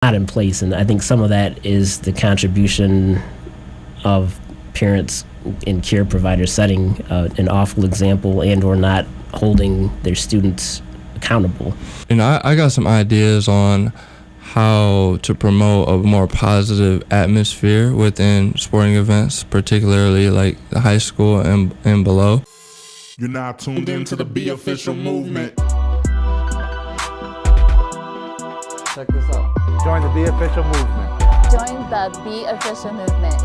not in place, and I think some of that is the contribution of parents in care providers setting an awful example and or not holding their students accountable. I got some ideas on how to promote a more positive atmosphere within sporting events, particularly like the high school and below. You're now tuned into the BeOfficial Movement. Check this out. Join the BeOfficial Movement. Join the BeOfficial Movement.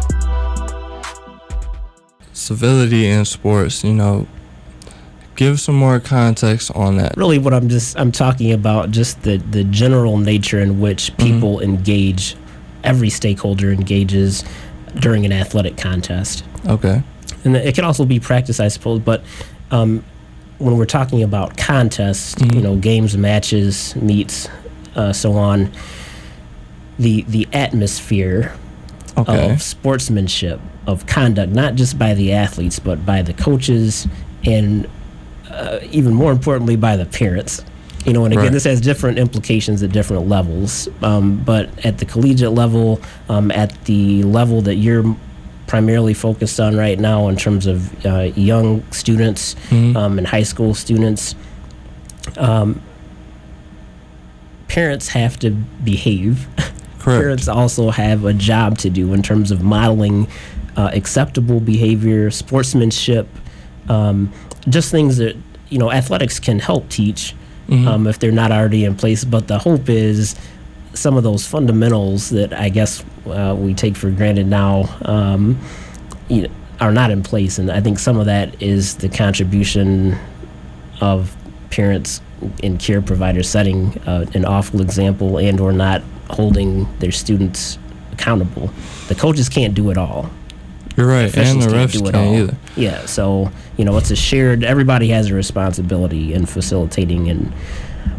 Civility in sports, give some more context on that. Really what I'm talking about just the general nature in which people engage, every stakeholder engages during an athletic contest. Okay. And it can also be practice, I suppose, but when we're talking about contests, games, matches, meets, so on, the atmosphere of sportsmanship, of conduct, not just by the athletes, but by the coaches and even more importantly by the parents. And again, this has different implications at different levels. But at the collegiate level, at the level that you're primarily focused on right now in terms of young students and high school students, parents have to behave. Correct. Parents also have a job to do in terms of modeling acceptable behavior, sportsmanship, just things that athletics can help teach if they're not already in place. But the hope is some of those fundamentals that I guess we take for granted now are not in place, and I think some of that is the contribution of parents in care providers setting an awful example and or not holding their students accountable. The coaches can't do it all. You're right, and the refs can't either. Yeah, so it's a shared. Everybody has a responsibility in facilitating and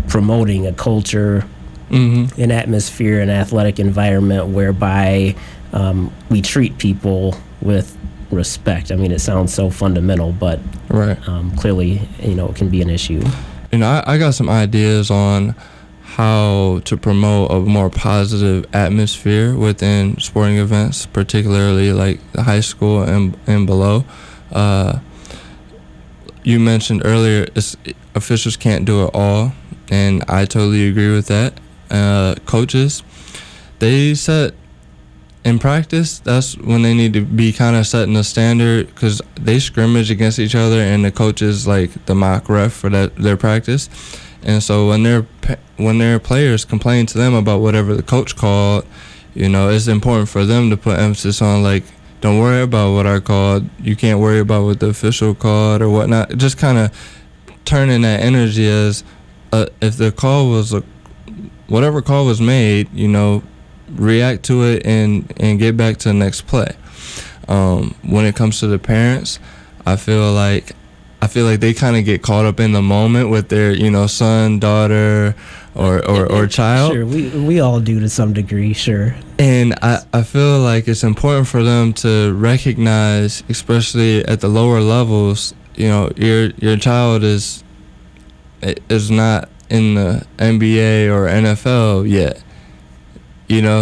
promoting a culture, an atmosphere, an athletic environment whereby we treat people with respect. I mean, it sounds so fundamental, but clearly, it can be an issue. I got some ideas on how to promote a more positive atmosphere within sporting events, particularly like the high school and below. You mentioned earlier officials can't do it all, and I totally agree with that. Coaches, they set in practice, that's when they need to be kind of setting the standard, because they scrimmage against each other and the coach is like the mock ref for their practice. And so when their players complain to them about whatever the coach called, it's important for them to put emphasis on, like, don't worry about what I called. You can't worry about what the official called or whatnot. Just kind of turning that energy as if the call was whatever call was made, react to it and get back to the next play. When it comes to the parents, I feel like they kind of get caught up in the moment with their, son, daughter, or child. Sure, we all do to some degree, sure. And I feel like it's important for them to recognize, especially at the lower levels, your child is not in the NBA or NFL yet.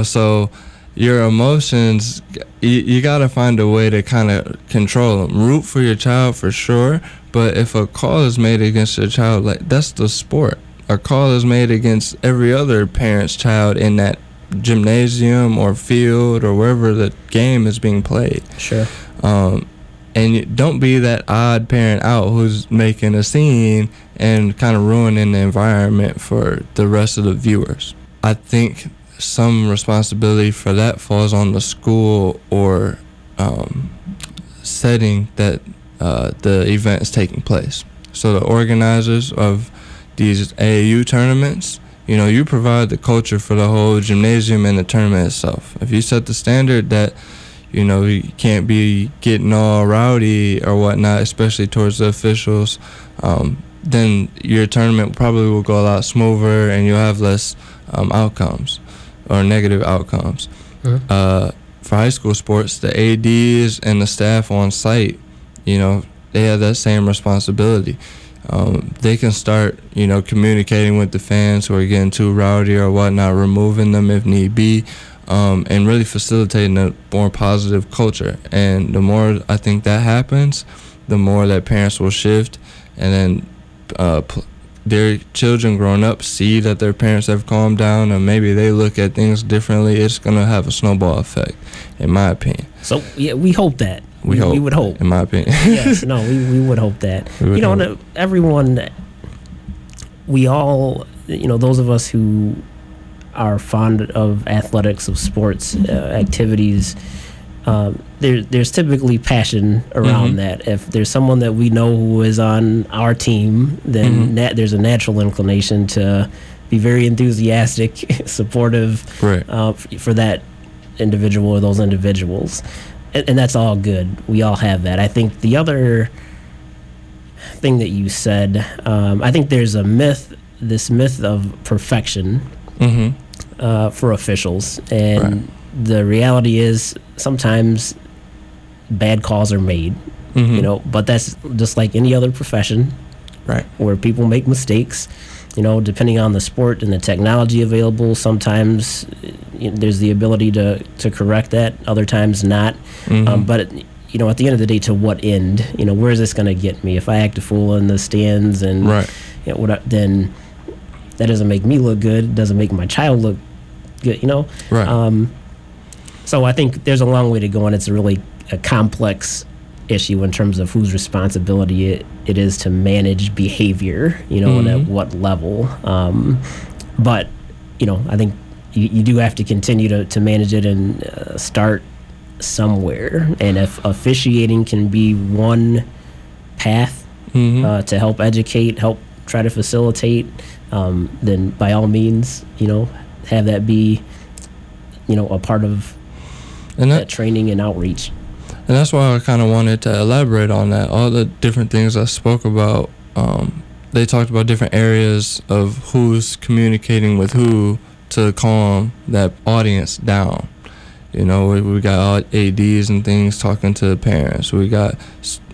So your emotions, you got to find a way to kind of control them. Root for your child for sure, but if a call is made against your child, like, that's the sport. A call is made against every other parent's child in that gymnasium or field or wherever the game is being played. Sure. And don't be that odd parent out who's making a scene and kind of ruining the environment for the rest of the viewers. I think some responsibility for that falls on the school or setting that the event is taking place. So the organizers of these AAU tournaments, you provide the culture for the whole gymnasium and the tournament itself. If you set the standard that, you can't be getting all rowdy or whatnot, especially towards the officials, then your tournament probably will go a lot smoother and you'll have less outcomes or negative outcomes. For high school sports, the ADs and the staff on site, they have that same responsibility. they can start, communicating with the fans who are getting too rowdy or whatnot, removing them if need be, and really facilitating a more positive culture. And the more I think that happens, the more that parents will shift, and then their children growing up see that their parents have calmed down, and maybe they look at things differently. It's going to have a snowball effect, in my opinion. So, yeah, we hope that. We would hope. In my opinion. Yes, no, we would hope that. Everyone, we all, those of us who are fond of athletics, of sports, activities, there's typically passion around that. If there's someone that we know who is on our team, then there's a natural inclination to be very enthusiastic, supportive for that individual or those individuals. And that's all good. We all have that. I think the other thing that you said, I think there's this myth of perfection for officials. And the reality is sometimes bad calls are made, but that's just like any other profession, where people make mistakes. Depending on the sport and the technology available, sometimes there's the ability to correct that, other times not. But at the end of the day, to what end? Where is this going to get me? If I act a fool in the stands and then that doesn't make me look good, doesn't make my child look good, So I think there's a long way to go, and it's really a complex issue in terms of whose responsibility it is to manage behavior, and at what level. But, I think you do have to continue to manage it and start somewhere. And if officiating can be one path to help educate, help try to facilitate, then by all means, have that be, a part of that training and outreach. And that's why I kind of wanted to elaborate on that. All the different things I spoke about, they talked about different areas of who's communicating with who to calm that audience down. We got all ADs and things talking to the parents. We got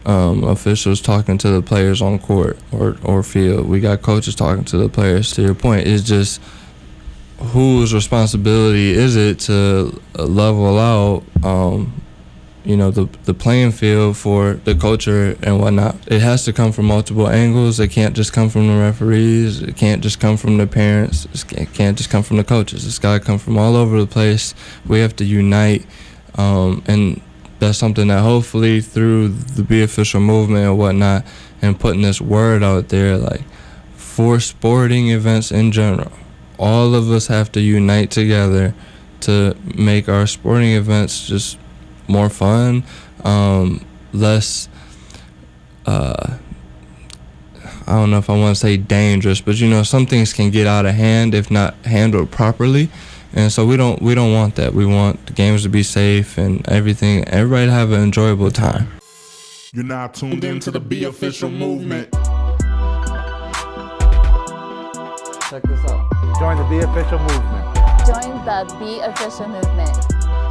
officials talking to the players on court or field. We got coaches talking to the players. To your point, it's just whose responsibility is it to level out the playing field for the culture and whatnot. It has to come from multiple angles. It can't just come from the referees. It can't just come from the parents. It can't just come from the coaches. It's got to come from all over the place. We have to unite, and that's something that hopefully through the BeOfficial movement and whatnot, and putting this word out there, like for sporting events in general, all of us have to unite together to make our sporting events just more fun, less, I don't know if I want to say dangerous, but some things can get out of hand if not handled properly. And so we don't want that. We want the games to be safe and everybody to have an enjoyable time. You're now tuned into the BeOfficial Movement. Check this out. Join the BeOfficial Movement. Join the BeOfficial Movement.